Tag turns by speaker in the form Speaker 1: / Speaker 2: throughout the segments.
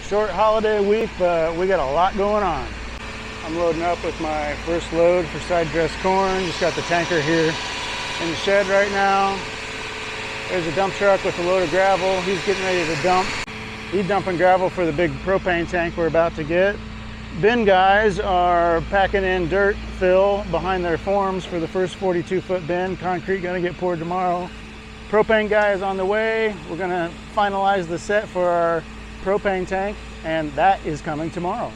Speaker 1: Short holiday week, but we got a lot going on. I'm loading up with my first load for side dress corn. Just got the tanker here in the shed right now. There's a dump truck with a load of gravel. He's getting ready to dump. He's dumping gravel for the big propane tank we're about to get. Bin guys are packing in dirt fill behind their forms for the first 42-foot bin. Concrete gonna get poured tomorrow. Propane guy is on the way. We're gonna finalize the set for our propane tank, and that is coming tomorrow.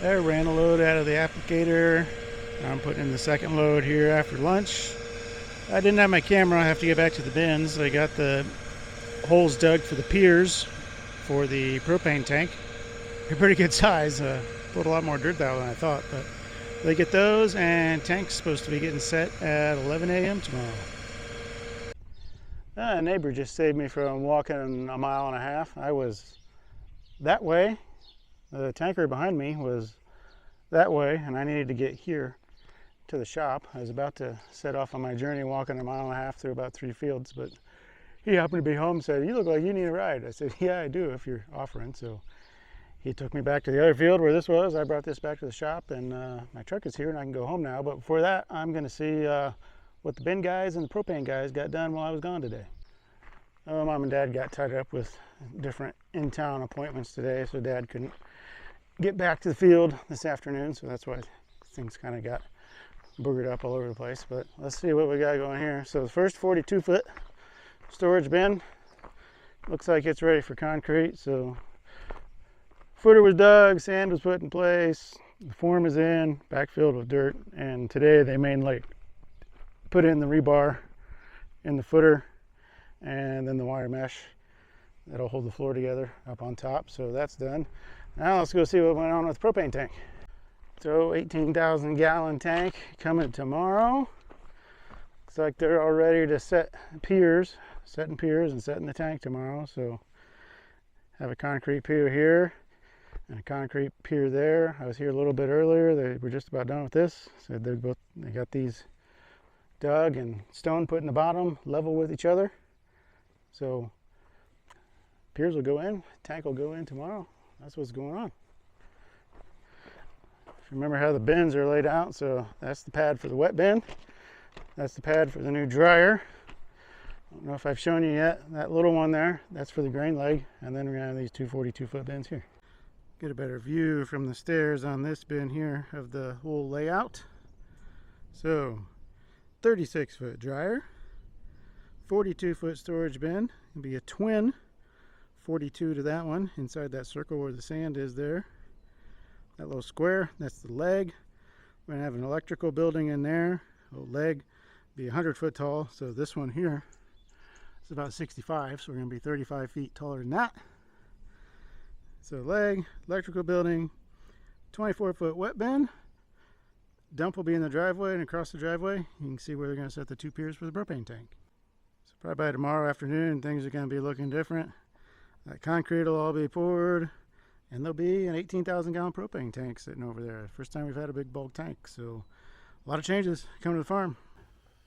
Speaker 1: There, ran a load out of the applicator. I'm putting in the second load here after lunch. I didn't have my camera. I have to get back to the bins. I got the holes dug for the piers for the propane tank. They're pretty good size. Put a lot more dirt out than I thought, but they get those, and tank's supposed to be getting set at 11 a.m. tomorrow. A neighbor just saved me from walking a mile and a half. I was that way. The tanker behind me was that way, and I needed to get here to the shop. I was about to set off on my journey walking a mile and a half through about 3 fields, but he happened to be home and said, "You look like you need a ride." I said, "Yeah, I do if you're offering." So he took me back to the other field where this was. I brought this back to the shop, and my truck is here and I can go home now. But before that, I'm going to see what the bin guys and the propane guys got done while I was gone today. Mom and Dad got tied up with different in-town appointments today, so Dad couldn't get back to the field this afternoon, so that's why things kind of got boogered up all over the place. But let's see what we got going here. So the first 42-foot storage bin looks like it's ready for concrete. So footer was dug, sand was put in place, the form is in, backfilled with dirt, and today they mainly put in the rebar in the footer and then the wire mesh that'll hold the floor together up on top. So that's done. Now let's go see what went on with the propane tank. So 18,000 gallon tank coming tomorrow. Looks like they're all ready to set piers, setting piers and setting the tank tomorrow. So have a concrete pier here and a concrete pier there. I was here a little bit earlier. They were just about done with this. So they got these dug and stone put in the bottom, level with each other. So piers will go in, tank will go in tomorrow. That's what's going on. If you remember how the bins are laid out, so that's the pad for the wet bin. That's the pad for the new dryer. I don't know if I've shown you yet. That little one there, that's for the grain leg. And then we're gonna have these two 42-foot bins here. Get a better view from the stairs on this bin here of the whole layout. So 36-foot dryer, 42-foot storage bin. It'll be a twin 42 to that one inside that circle where the sand is there. That little square, that's the leg. We're gonna have an electrical building in there. The leg be 100-foot tall. So this one here is about 65, so we're gonna be 35 feet taller than that. So leg, electrical building, 24-foot wet bin. Dump will be in the driveway, and across the driveway you can see where they're gonna set the 2 piers for the propane tank. So probably by tomorrow afternoon things are gonna be looking different. That concrete will all be poured, and there'll be an 18,000 gallon propane tank sitting over there. First time we've had a big bulk tank, so a lot of changes coming to the farm.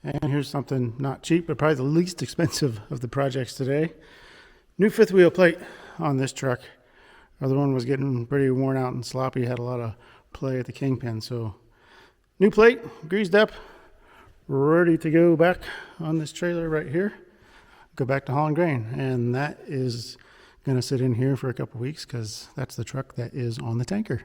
Speaker 1: And here's something not cheap, but probably the least expensive of the projects today. New 5th wheel plate on this truck. The other one was getting pretty worn out and sloppy, had a lot of play at the kingpin. So new plate, greased up, ready to go back on this trailer right here. Go back to hauling grain, and that is going to sit in here for a couple weeks because that's the truck that is on the tanker.